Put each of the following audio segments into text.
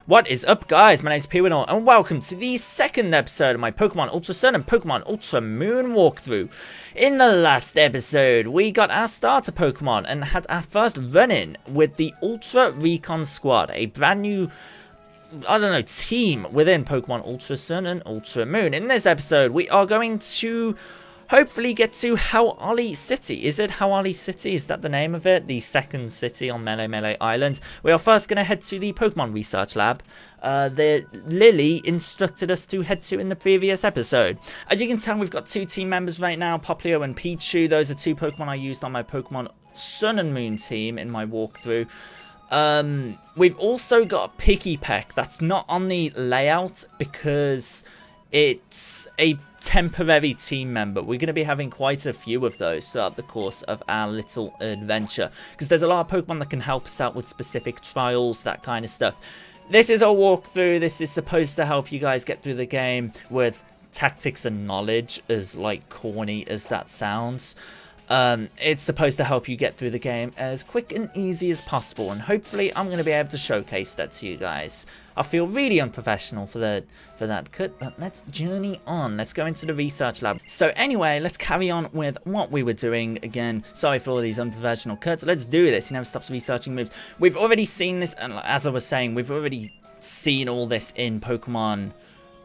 What is up, guys? My name is P-Winner, and welcome to the second episode of my Pokemon Ultra Sun and Pokemon Ultra Moon walkthrough. In the last episode, we got our starter Pokemon and had our first run-in with the Ultra Recon Squad, a brand new, team within Pokemon Ultra Sun and Ultra Moon. In this episode, we are going to hopefully get to Hau'oli City. Is it Hau'oli City? Is that the name of it? The second city on Melee Island. We are first going to head to the Pokemon Research Lab that Lily instructed us to head to in the previous episode. As you can tell, we've got two team members right now, Poplio and Pichu. Those are two Pokemon I used on my Pokemon Sun and Moon team in my walkthrough. We've also got a Pikipek. That's not on the layout because it's a temporary team member. We're going to be having quite a few of those throughout the course of our little adventure, because there's a lot of Pokemon that can help us out with specific trials, that kind of stuff. This is a walkthrough. This is supposed to help you guys get through the game with tactics and knowledge, as corny as that sounds. It's supposed to help you get through the game as quick and easy as possible, and hopefully I'm going to be able to showcase that to you guys. I feel really unprofessional for that cut, but let's journey on. Let's go into the research lab. So anyway, let's carry on with what we were doing. Again, sorry for all these unprofessional cuts. Let's do this. He never stops researching moves. We've already seen this, and as I was saying, we've already seen all this in Pokemon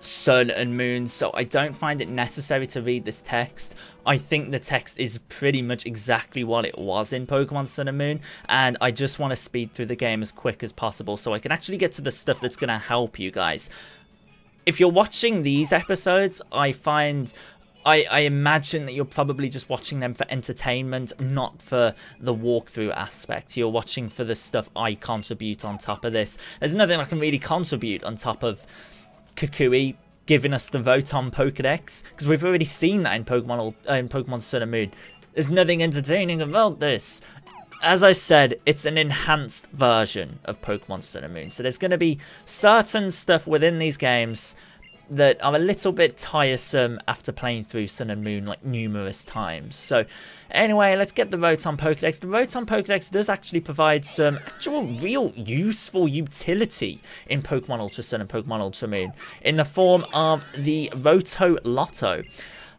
Sun and Moon, so I don't find it necessary to read this text. I think the text is pretty much exactly what it was in Pokemon Sun and Moon, and I just want to speed through the game as quick as possible so I can actually get to the stuff that's going to help you guys. If you're watching these episodes, I imagine that you're probably just watching them for entertainment, not for the walkthrough aspect. You're watching for the stuff I contribute on top of this. There's nothing I can really contribute on top of Kukui giving us the Rotom Pokedex, because we've already seen that in Pokemon Sun and Moon. There's nothing entertaining about this. As I said, it's an enhanced version of Pokemon Sun and Moon, so there's going to be certain stuff within these games that are a little bit tiresome after playing through Sun and Moon numerous times. So anyway, let's get the Rotom Pokedex. The Rotom Pokedex does actually provide some actual real useful utility in Pokemon Ultra Sun and Pokemon Ultra Moon in the form of the Roto Lotto.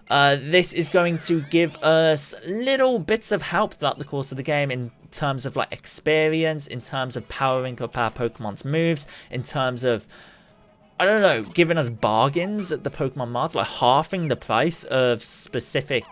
This is going to give us little bits of help throughout the course of the game in terms of experience, in terms of powering up our Pokemon's moves, in terms of giving us bargains at the Pokemon Mart, halving the price of specific,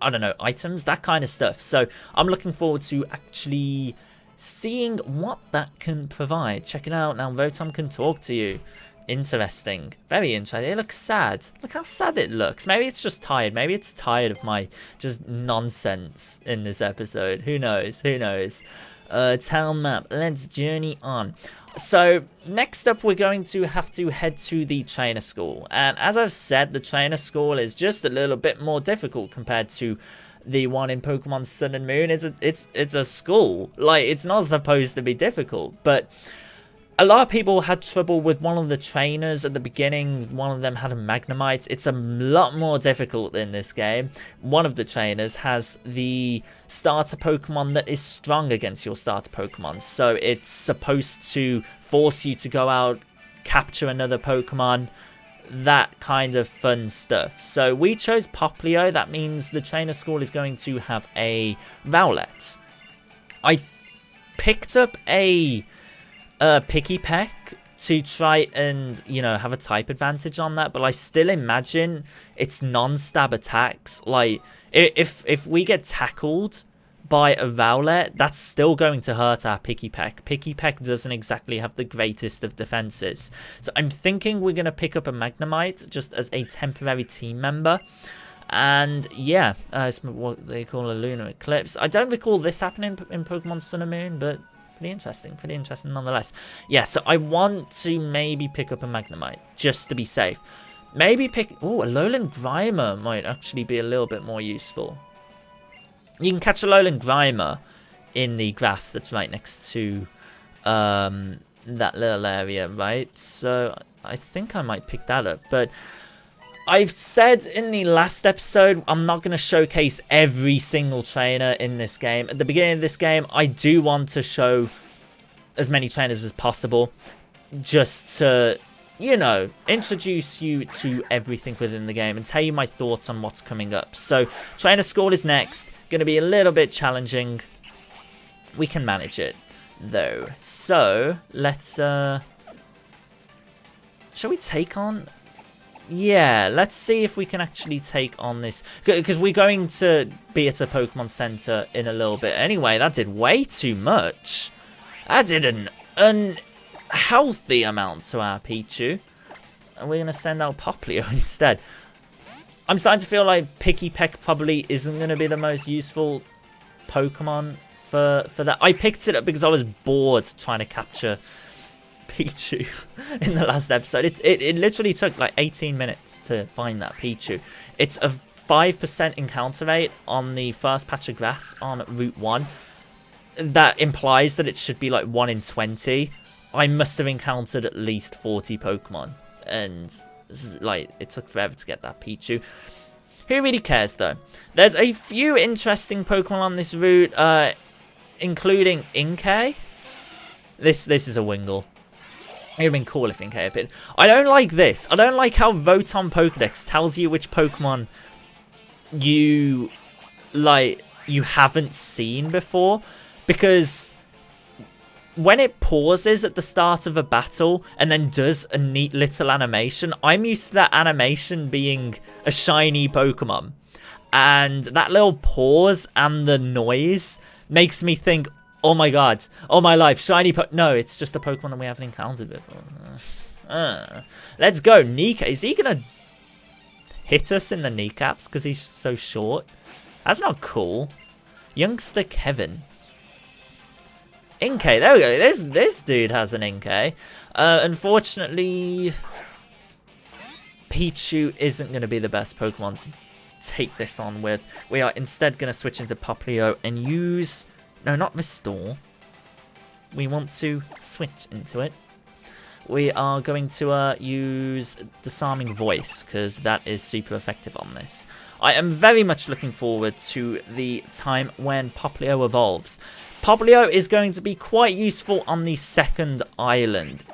items, that kind of stuff. So I'm looking forward to actually seeing what that can provide. Check it out now. Rotom can talk to you. Interesting. Very interesting. It looks sad. Look how sad it looks. Maybe it's just tired. Maybe it's tired of my just nonsense in this episode. Who knows? Who knows? Town map. Let's journey on. So next up, we're going to have to head to the trainer school, and as I've said, the trainer school is just a little bit more difficult compared to the one in Pokemon Sun and Moon. It's a school. It's not supposed to be difficult, but a lot of people had trouble with one of the trainers at the beginning. One of them had a Magnemite. It's a lot more difficult in this game. One of the trainers has the starter Pokemon that is strong against your starter Pokemon. So it's supposed to force you to go out, capture another Pokemon, that kind of fun stuff. So we chose Poplio. That means the trainer school is going to have a Rowlet. I picked up a Pikipek to try and have a type advantage on that, but I still imagine it's non-stab attacks. If we get tackled by a Rowlet, that's still going to hurt our Pikipek. Pikipek doesn't exactly have the greatest of defenses, so I'm thinking we're gonna pick up a Magnemite just as a temporary team member. And yeah, it's what they call a lunar eclipse. I don't recall this happening in Pokemon Sun and Moon, but pretty interesting nonetheless. Yeah, so I want to maybe pick up a Magnemite, just to be safe. Maybe a Lowland Grimer might actually be a little bit more useful. You can catch a Lowland Grimer in the grass that's right next to that little area, right? So I think I might pick that up, but I've said in the last episode, I'm not going to showcase every single trainer in this game. At the beginning of this game, I do want to show as many trainers as possible. just to, you know, introduce you to everything within the game and tell you my thoughts on what's coming up. So, Trainer School is next. Going to be a little bit challenging. We can manage it, though. So, let's, shall we take on... Yeah, let's see if we can actually take on this. Because we're going to be at a Pokemon Center in a little bit. Anyway, that did way too much. That did an unhealthy amount to our Pichu. And we're going to send out Popplio instead. I'm starting to feel like Picky Peck probably isn't going to be the most useful Pokemon for that. I picked it up because I was bored trying to capture Pichu in the last episode. It literally took like 18 minutes to find that Pichu. It's a 5% encounter rate on the first patch of grass on Route 1. That implies that it should be like 1 in 20. I must have encountered at least 40 Pokemon. And like, it took forever to get that Pichu. Who really cares though? There's a few interesting Pokemon on this route, including Inkay. This is a Wingull. It would have been cool if Inkay appeared. I don't like this. I don't like how Rotom Pokedex tells you which Pokemon you haven't seen before. Because when it pauses at the start of a battle and then does a neat little animation, I'm used to that animation being a shiny Pokemon. And that little pause and the noise makes me think, oh my god, oh my life, shiny no, it's just a Pokemon that we haven't encountered before. Let's go. Nika, is he going to hit us in the kneecaps because he's so short? That's not cool. Youngster Kevin. Inkay, there we go. This dude has an Inkay. Unfortunately, Pichu isn't going to be the best Pokemon to take this on with. We are instead going to switch into Popplio and use... No, not Restore. We want to switch into it. We are going to use Disarming Voice, because that is super effective on this. I am very much looking forward to the time when Popplio evolves. Popplio is going to be quite useful on the second island,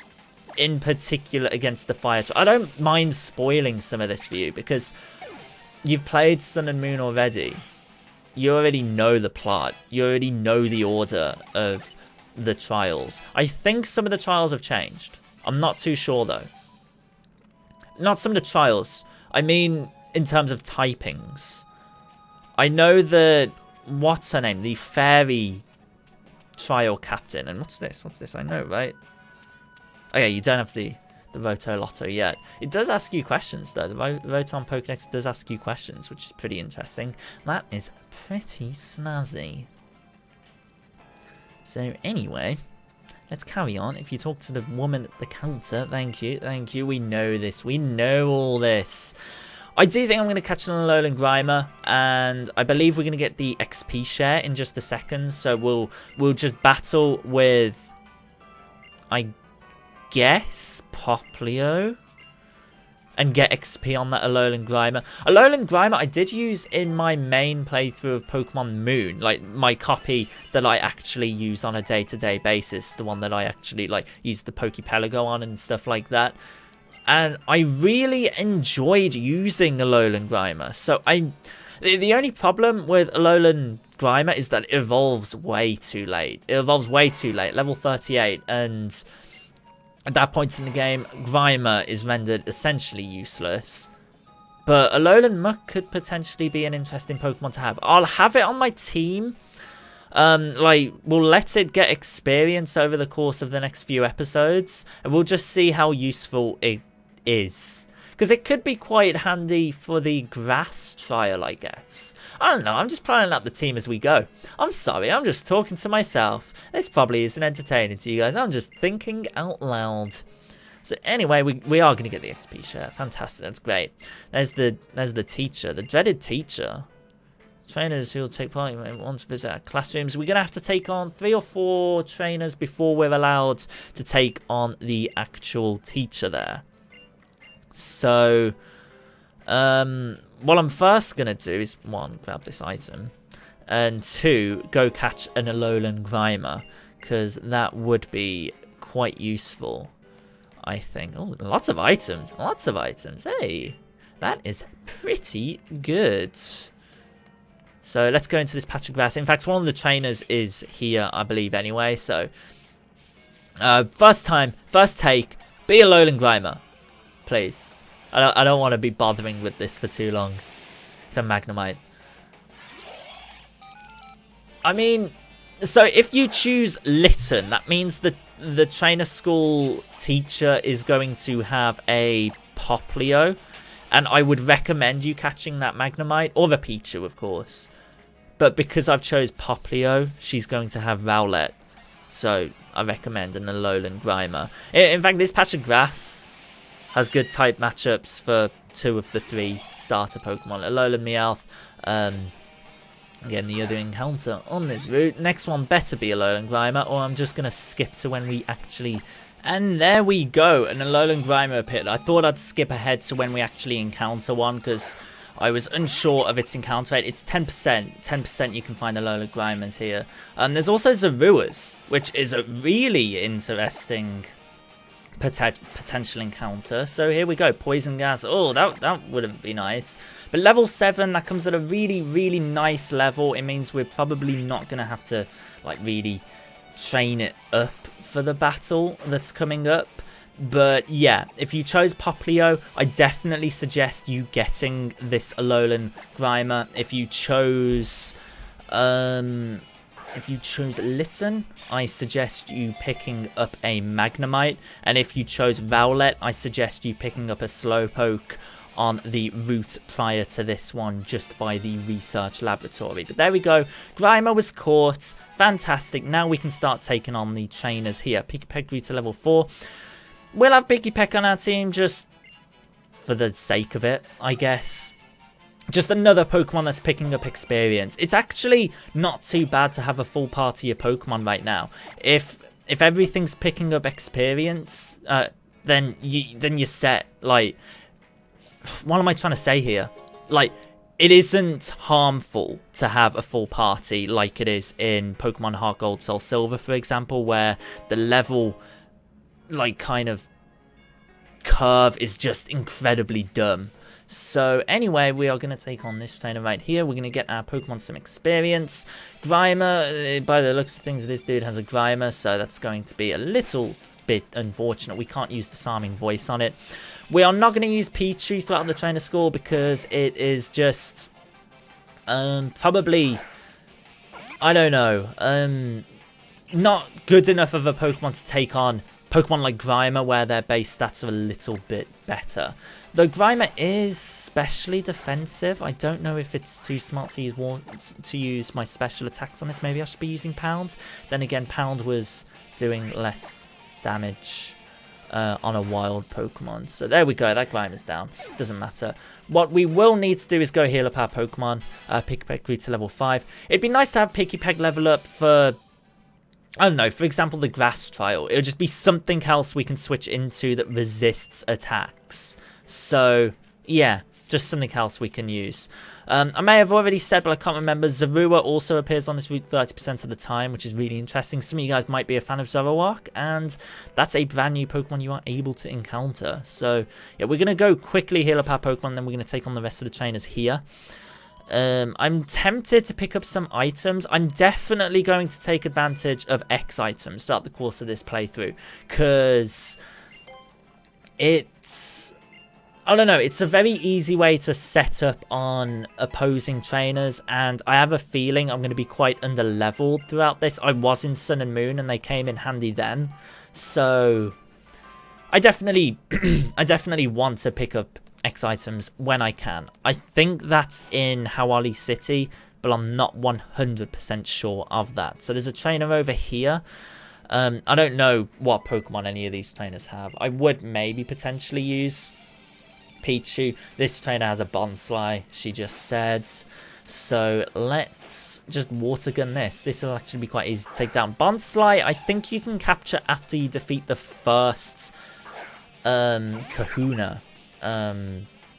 in particular against the Fire Type. I don't mind spoiling some of this for you, because you've played Sun and Moon already. You already know the plot. You already know the order of the trials. I think some of the trials have changed. I'm not too sure, though. Not some of the trials. I mean, in terms of typings. I know that... What's her name? The fairy trial captain. And what's this? What's this? I know, right? Okay, you don't have the Roto Lotto yet. It does ask you questions, though. The Rotom Pokédex does ask you questions, which is pretty interesting. That is pretty snazzy. So, anyway, let's carry on. If you talk to the woman at the counter, thank you, thank you. We know this. We know all this. I do think I'm going to catch an Alolan Grimer, and I believe we're going to get the XP share in just a second. So, we'll just battle with... I guess Popplio and get XP on that Alolan Grimer. Alolan Grimer I did use in my main playthrough of Pokemon Moon, like my copy that I actually use on a day-to-day basis, the one that I actually like use the Poképelago on and stuff like that. And I really enjoyed using Alolan Grimer. So the only problem with Alolan Grimer is that it evolves way too late. It evolves way too late, level 38, and at that point in the game, Grimer is rendered essentially useless. But Alolan Muck could potentially be an interesting Pokemon to have. I'll have it on my team. We'll let it get experience over the course of the next few episodes. And we'll just see how useful it is. Because it could be quite handy for the grass trial, I guess. I don't know, I'm just planning out the team as we go. I'm sorry, I'm just talking to myself. This probably isn't entertaining to you guys. I'm just thinking out loud. So anyway, we are going to get the XP share. Fantastic, that's great. There's the teacher, the dreaded teacher. Trainers who will take part once visit our classrooms. We're going to have to take on 3 or 4 trainers before we're allowed to take on the actual teacher there. So, what I'm first going to do is, 1, grab this item, and 2, go catch an Alolan Grimer, because that would be quite useful. I think. Oh, lots of items. Lots of items. Hey, that is pretty good. So let's go into this patch of grass. In fact, one of the trainers is here, I believe, anyway. So first take, be a Alolan Grimer, please. I don't want to be bothering with this for too long. It's a Magnemite. I mean, so if you choose Litten, that means that the trainer school teacher is going to have a Poplio. And I would recommend you catching that Magnemite, or the Pichu, of course. But because I've chose Poplio, she's going to have Rowlet. So I recommend an Alolan Grimer. In fact, this patch of grass has good type matchups for 2 of the 3 starter Pokemon. Alolan Meowth, again, the other encounter on this route. Next one better be Alolan Grimer, or I'm just going to skip to when we actually... And there we go, an Alolan Grimer appeared. I thought I'd skip ahead to when we actually encounter one, because I was unsure of its encounter rate. It's 10%. 10% you can find Alolan Grimers here. There's also Zaruas, which is a really interesting potential encounter. So here we go, Poison Gas. Oh, that wouldn't be nice. But level 7, that comes at a really, really nice level. It means we're probably not going to have to, like, really train it up for the battle that's coming up. But yeah, if you chose Poplio, I definitely suggest you getting this Alolan Grimer. If you chose Litten, I suggest you picking up a Magnemite. And if you chose Rowlet, I suggest you picking up a Slowpoke on the route prior to this one, just by the research laboratory. But there we go, Grimer was caught. Fantastic. Now we can start taking on the trainers here. Pikipek grew to level 4. We'll have Pikipek on our team just for the sake of it, I guess. Just another Pokemon that's picking up experience. It's actually not too bad to have a full party of Pokemon right now. If everything's picking up experience, then you're set. Like, what am I trying to say here? Like, it isn't harmful to have a full party like it is in Pokemon Heart Gold, Soul Silver, for example, where the level, like, kind of curve is just incredibly dumb. So anyway, we are going to take on this trainer right here. We're going to get our Pokemon some experience. Grimer, by the looks of things, this dude has a Grimer, so that's going to be a little bit unfortunate. We can't use Disarming Voice on it. We are not going to use Pichu throughout the trainer school because it is just probably, I don't know, not good enough of a Pokemon to take on Pokemon like Grimer, where their base stats are a little bit better. Though Grimer is specially defensive, I don't know if it's too smart to use my special attacks on it. Maybe I should be using Pound. Then again, Pound was doing less damage on a wild Pokemon. So there we go, that Grimer's down. Doesn't matter. What we will need to do is go heal up our Pokemon. Pikipek grew to level 5. It'd be nice to have Pikipek level up for, I don't know, for example, the grass trial. It would just be something else we can switch into that resists attacks. So, yeah, just something else we can use. I may have already said, but I can't remember. Zorua also appears on this route 30% of the time, which is really interesting. Some of you guys might be a fan of Zoroark, and that's a brand new Pokemon you are able to encounter. So, yeah, we're going to go quickly heal up our Pokemon, then we're going to take on the rest of the trainers here. I'm tempted to pick up some items. I'm definitely going to take advantage of X items throughout the course of this playthrough, because it's, I don't know, it's a very easy way to set up on opposing trainers, and I have a feeling I'm going to be quite under-leveled throughout this. I was in Sun and Moon, and they came in handy then, so I definitely want to pick up X items when I can. I think that's in Hau'oli City, but I'm not 100% sure of that. So there's a trainer over here. I don't know what Pokemon any of these trainers have. I would maybe potentially use Pichu. This trainer has a Bonsly, she just said. So let's just water gun this. This will actually be quite easy to take down. Bonsly, I think you can capture after you defeat the first Kahuna.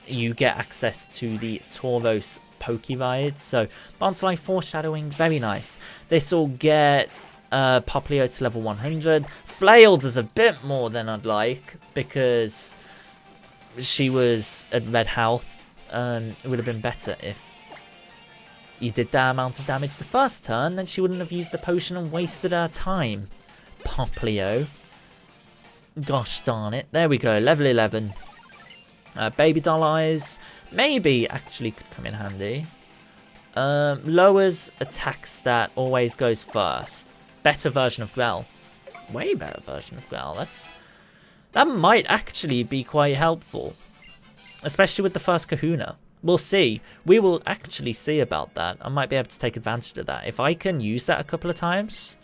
You get access to the Tauros Pokéride. So Bonsly foreshadowing, very nice. This will get Poplio to level 100. Flail does a bit more than I'd like because she was at red health. It would have been better if you did that amount of damage the first turn, then she wouldn't have used the potion and wasted her time. Poplio. Gosh darn it. There we go, level 11. Baby doll eyes maybe actually could come in handy. Lowers attack stat, always goes first. Better version of Grell. Way better version of Grell. That might actually be quite helpful. Especially with the first Kahuna. We'll see. We will actually see about that. I might be able to take advantage of that. If I can use that a couple of times.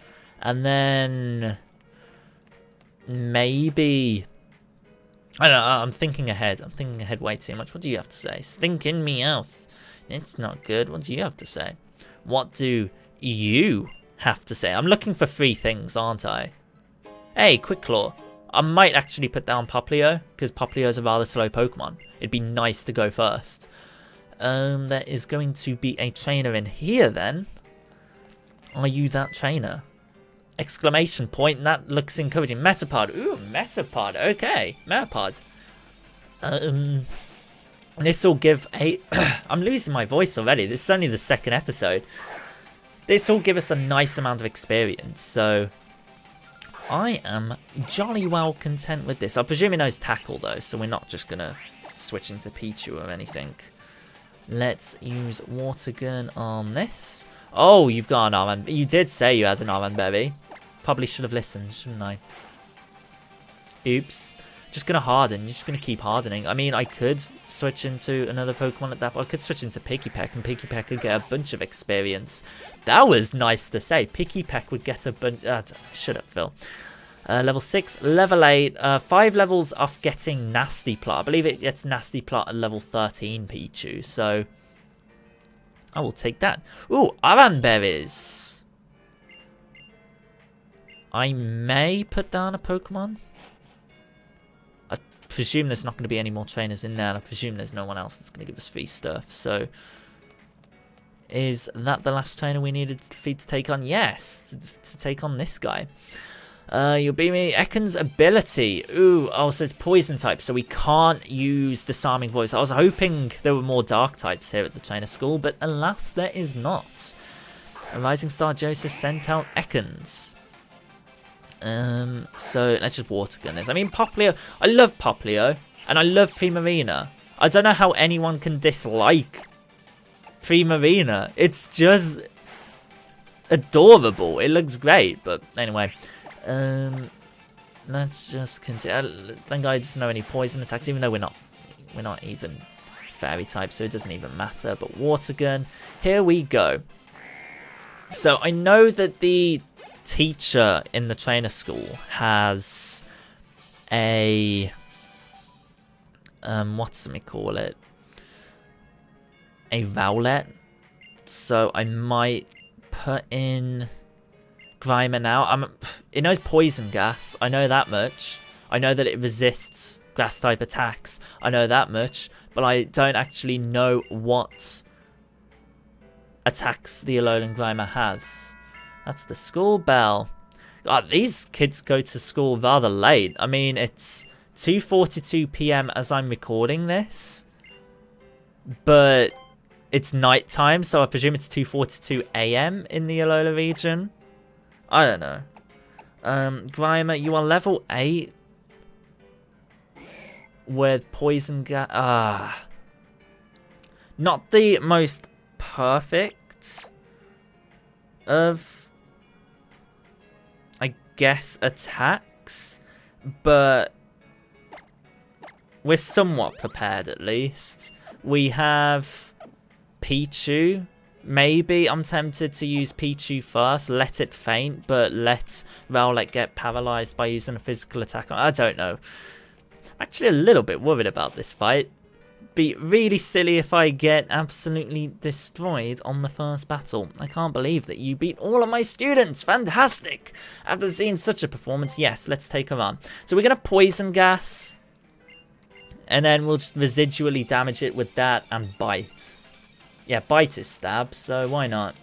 And then maybe... I don't know, I'm thinking ahead. I'm thinking ahead way too much. What do you have to say? Stinking me out. It's not good. What do you have to say? What do you have to say? I'm looking for 3 things, aren't I? Hey, Quick Claw. I might actually put down Poplio, because Poplio is a rather slow Pokemon. It'd be nice to go first. There is going to be a trainer in here then. Are you that trainer? Exclamation point, that looks encouraging. Metapod, ooh, Metapod, okay. Metapod. This will give a... I'm losing my voice already, this is only the 2nd episode. This will give us a nice amount of experience, so... I am jolly well content with this. I presume it knows Tackle though, so we're not just going to switch into Pichu or anything. Let's use Water Gun on this. Oh, you've got an Arman. You did say you had an Arman Berry. Probably should have listened, shouldn't I? Oops. Just going to harden. You're just going to keep hardening. I mean, I could switch into another Pokemon at that point. I could switch into Pikipek, and Pikipek could get a bunch of experience. That was nice to say. Pikipek would get a bunch... shut up, Phil. Level 6, level 8, 5 levels off getting Nasty Plot. I believe it gets Nasty Plot at level 13 Pichu, so I will take that. Ooh, Aran Berries. I may put down a Pokemon. I presume there's not going to be any more trainers in there, and I presume there's no one else that's going to give us free stuff, so... Is that the last trainer we needed to defeat to take on? Yes, to take on this guy. You'll be me. Ekans' ability. Ooh, oh, so it's poison type, so we can't use Disarming Voice. I was hoping there were more dark types here at the trainer school, but alas, there is not. A Rising Star Joseph sent out Ekans. So let's just Water Gun this. I mean, Poplio. I love Poplio, and I love Primarina. I don't know how anyone can dislike Primarina. It's just adorable. It looks great, but anyway. Let's just continue. I think I just know any poison attacks, even though we're not even fairy type, so it doesn't even matter. But Water Gun, here we go. So I know that the teacher in the trainer school has a what's we call it? A Rowlet. So I might put in Grimer now. It knows Poison Gas. I know that much. I know that it resists grass type attacks. I know that much. But I don't actually know what attacks the Alolan Grimer has. That's the school bell. God, these kids go to school rather late. I mean, it's 2:42 PM as I'm recording this. But it's nighttime, so I presume it's 2:42 AM in the Alola region. I don't know. Grimer, you are level 8 with Poison Gas. Not the most perfect of, I guess, attacks, but we're somewhat prepared at least. We have Pichu. Maybe I'm tempted to use Pichu first, let it faint, but let Rowlet get paralyzed by using a physical attack. I don't know. I'm actually a little bit worried about this fight. Be really silly if I get absolutely destroyed on the first battle. I can't believe that you beat all of my students. Fantastic. After seeing such a performance, yes, let's take her on. So we're going to Poison Gas, and then we'll just residually damage it with that and Bite. Yeah, Bite is stab, so why not?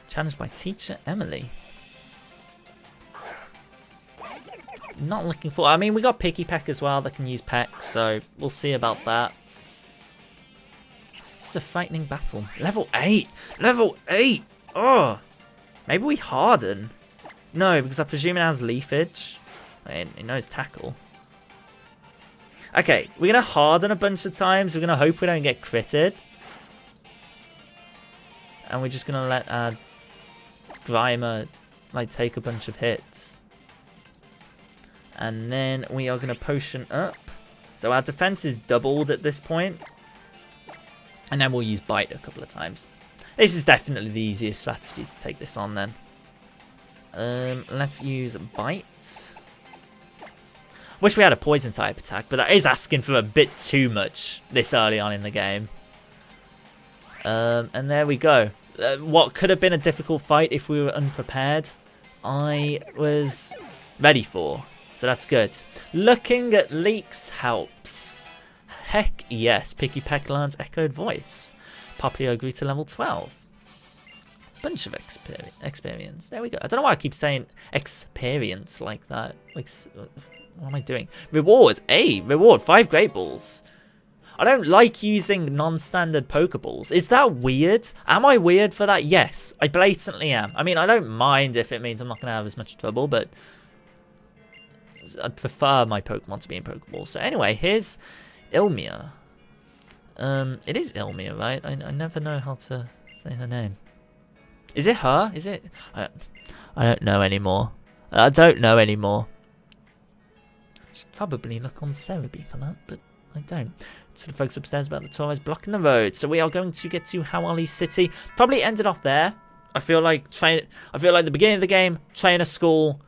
Challenged by teacher Emily. not looking for... I mean, we got Picky Peck as well that can use Peck, so we'll see about that. It's a frightening battle. Level 8! Level 8! Oh! Maybe we harden. No, because I presume it has Leafage. It knows Tackle. Okay, we're going to harden a bunch of times. We're going to hope we don't get critted. And we're just going to let our Grimer like take a bunch of hits. And then we are going to potion up. So our defense is doubled at this point. And then we'll use Bite a couple of times. This is definitely the easiest strategy to take this on then. Let's use Bite. Wish we had a Poison type attack, but that is asking for a bit too much this early on in the game. And there we go. What could have been a difficult fight if we were unprepared, I was ready for. So that's good. Looking at leaks helps. Heck yes. Picky Peck learns Echoed Voice. Popplio grew to level 12. Bunch of experience. There we go. I don't know why I keep saying experience like that. Like, what am I doing? Reward. Hey, reward. 5 Great Balls. I don't like using non-standard Pokeballs. Is that weird? Am I weird for that? Yes, I blatantly am. I mean, I don't mind if it means I'm not going to have as much trouble, but I'd prefer my Pokemon to be in Pokeballs. So anyway, here's Ilmia. It is Ilmia, right? I never know how to say her name. Is it her? Is it? I don't know anymore. I don't know anymore. I should probably look on Cerebi for that, but I don't. So the folks upstairs about the Torres blocking the road. So we are going to get to Hau'oli City. Probably ended off there. I feel like the beginning of the game, trainer school,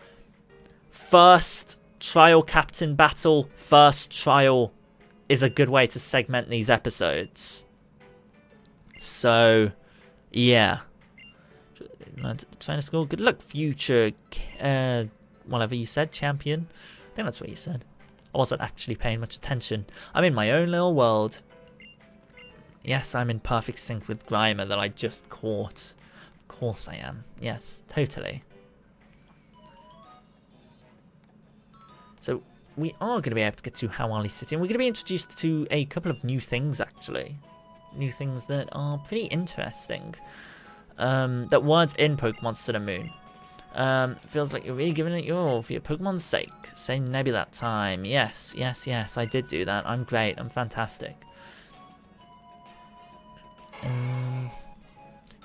first trial captain battle, first trial is a good way to segment these episodes. So, yeah. Learned at the trainer school. Good luck, future, whatever you said, champion. I think that's what you said. I wasn't actually paying much attention. I'm in my own little world. Yes, I'm in perfect sync with Grimer that I just caught. Of course I am. Yes, totally. So we are going to be able to get to Hau'oli City, and we're going to be introduced to a couple of new things, actually. New things that are pretty interesting. That weren't in Pokemon Sun and Moon. Feels like you're really giving it your all for your Pokemon's sake. Same Nebula time. Yes, yes, yes, I did do that. I'm great. I'm fantastic.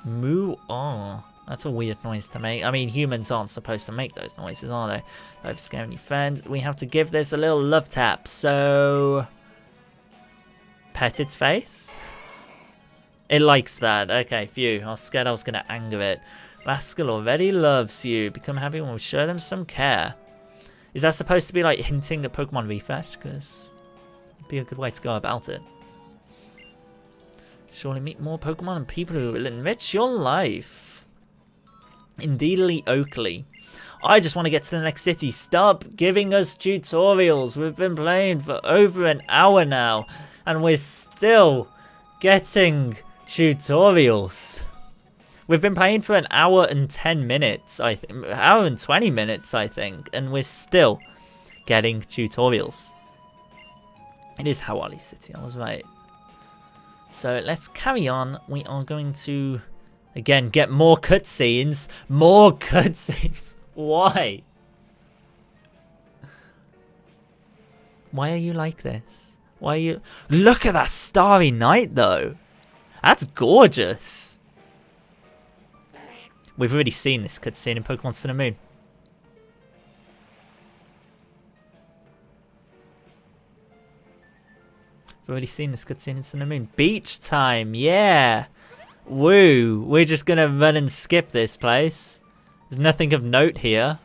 Moo-ah. That's a weird noise to make. I mean, humans aren't supposed to make those noises, are they? I've scared any friends. We have to give this a little love tap. So, pet its face. It likes that. Okay, phew. I was scared I was going to anger it. Rascal already loves you. Become happy when we show them some care. Is that supposed to be like hinting at Pokemon Refresh? Because it'd be a good way to go about it. Surely meet more Pokemon and people who will enrich your life. Indeedly Oakley. I just want to get to the next city. Stop giving us tutorials. We've been playing for over an hour now. And we're still getting tutorials. We've been playing for an hour and 10 minutes, I think. Hour and 20 minutes, I think. And we're still getting tutorials. It is Hau'oli City, I was right. So let's carry on. We are going to, again, get more cutscenes. More cutscenes. Why? Why are you like this? Why are you... Look at that starry night, though. That's gorgeous. We've already seen this cutscene in Pokemon Sun and Moon. We've already seen this cutscene in Sun and Moon. Beach time, yeah. Woo. We're just going to run and skip this place. There's nothing of note here.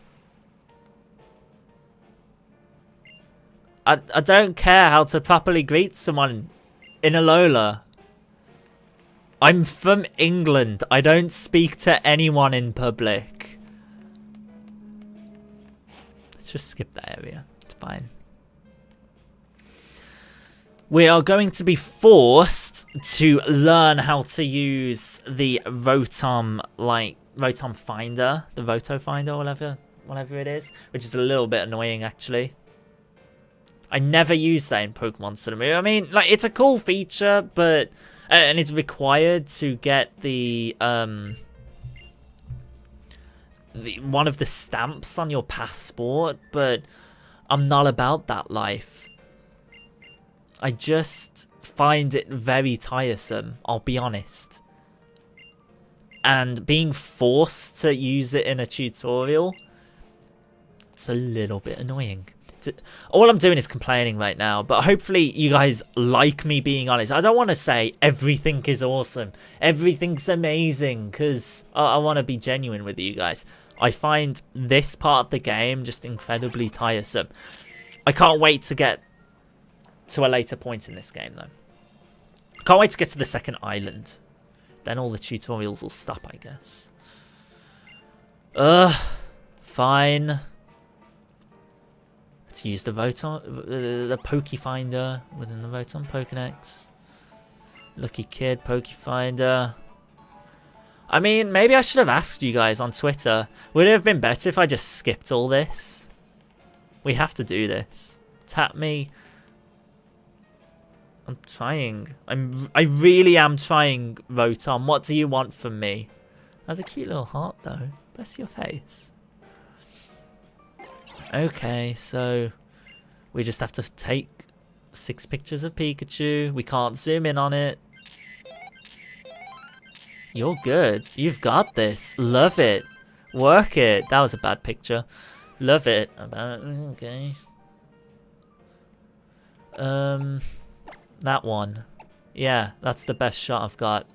I don't care how to properly greet someone in Alola. I'm from England. I don't speak to anyone in public. Let's just skip that area. It's fine. We are going to be forced to learn how to use the Rotom Finder, the Roto Finder or whatever whatever it is, which is a little bit annoying, actually. I never use that in Pokemon Sun and Moon. I mean, like, it's a cool feature, but... and it's required to get the one of the stamps on your passport, but I'm not about that life. I just find it very tiresome, I'll be honest. And being forced to use it in a tutorial, it's a little bit annoying. All I'm doing is complaining right now, but hopefully you guys like me being honest. I don't want to say everything is awesome, everything's amazing, because I want to be genuine with you guys. I find this part of the game just incredibly tiresome. I can't wait to get to a later point in this game, though. Can't wait to get to the second island. Then all the tutorials will stop, I guess. Fine. Let's use the the Poké Finder within the Voton Pokédex. Lucky Kid, Poké Finder. I mean, maybe I should have asked you guys on Twitter. Would it have been better if I just skipped all this? We have to do this. Tap me. I'm trying. I really am trying, Rotom. What do you want from me? That's a cute little heart, though. Bless your face. Okay, so we just have to take 6 pictures of Pikachu. We can't zoom in on it. You're good. You've got this. Love it. Work it. That was a bad picture. Love it. Okay. That one. Yeah, that's the best shot I've got.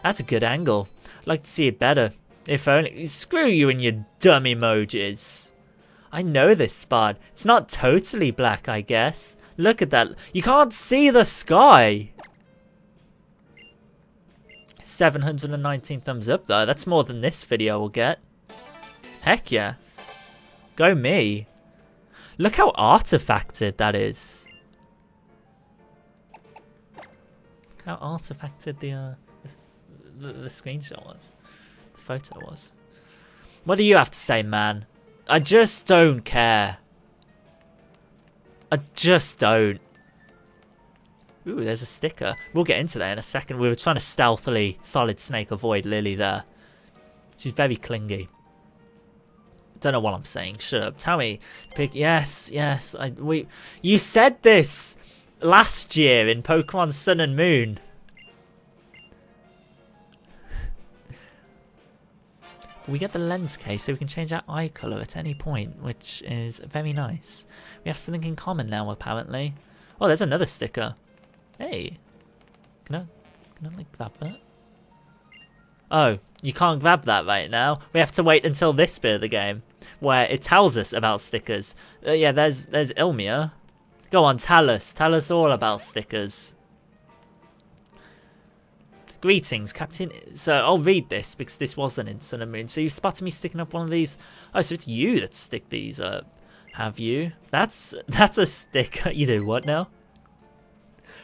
That's a good angle. I'd like to see it better. If only. Screw you and your dumb emojis. I know this spot. It's not totally black, I guess. Look at that. You can't see the sky. 719 thumbs up, though. That's more than this video will get. Heck yes. Go me. Look how artifacted that is. How artifacted the screenshot was. The photo was. What do you have to say, man? I just don't care. I just don't. Ooh, there's a sticker. We'll get into that in a second. We were trying to stealthily Solid Snake avoid Lily there. She's very clingy. Don't know what I'm saying. Shut up. Tell me. Yes, yes. You said this last year in Pokemon Sun and Moon. We get the lens case so we can change our eye colour at any point, which is very nice. We have something in common now, apparently. Oh, there's another sticker. Hey. Can I like grab that? Oh, you can't grab that right now. We have to wait until this bit of the game, where it tells us about stickers. Yeah, there's Ilmia. Go on, tell us all about stickers. Greetings, Captain. So I'll read this because this wasn't in Sun and Moon. So you spotted me sticking up one of these. Oh, so it's you that stick these up, have you? That's a sticker. You do what now?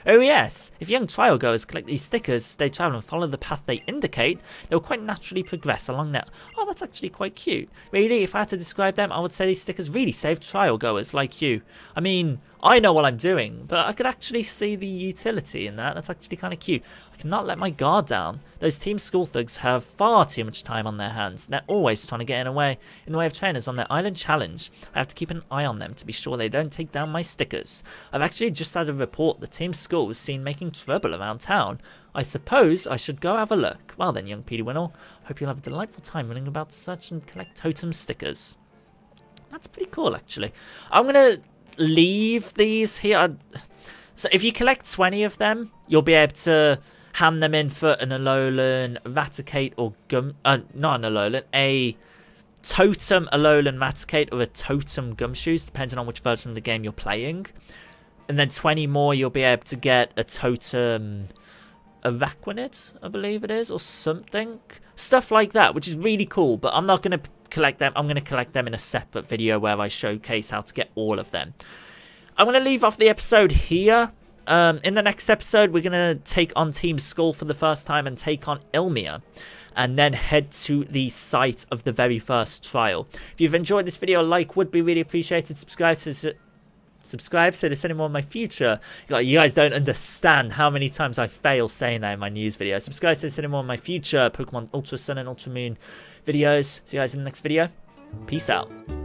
Oh yes, if young trial goers collect these stickers, they travel and follow the path they indicate, they will quite naturally progress along that. Oh, that's actually quite cute. Really, if I had to describe them, I would say these stickers really save trial goers like you. I mean, I know what I'm doing, but I could actually see the utility in that. That's actually kind of cute. I cannot let my guard down. Those Team School thugs have far too much time on their hands. They're always trying to get in the way of trainers on their island challenge. I have to keep an eye on them to be sure they don't take down my stickers. I've actually just had a report that Team School was seen making trouble around town. I suppose I should go have a look. Well then, young Petey Winnell, hope you'll have a delightful time running about such and collect totem stickers. That's pretty cool, actually. I'm going to leave these here. So if you collect 20 of them, you'll be able to hand them in for an Alolan, Raticate, or not an Alolan, a Totem Alolan Raticate or a Totem Gumshoes, depending on which version of the game you're playing. And then 20 more, you'll be able to get a Totem Araquanid, I believe it is, or something. Stuff like that, which is really cool, but I'm not going to collect them. I'm going to collect them in a separate video where I showcase how to get all of them. I'm going to leave off the episode here. In the next episode, we're going to take on Team Skull for the first time and take on Ilmia. and then head to the site of the very first trial. If you've enjoyed this video, a like would be really appreciated. Subscribe so there's any more in my future. You guys don't understand how many times I fail saying that in my news video. Subscribe so there's any more in my future Pokemon Ultra Sun and Ultra Moon videos. See you guys in the next video. Peace out.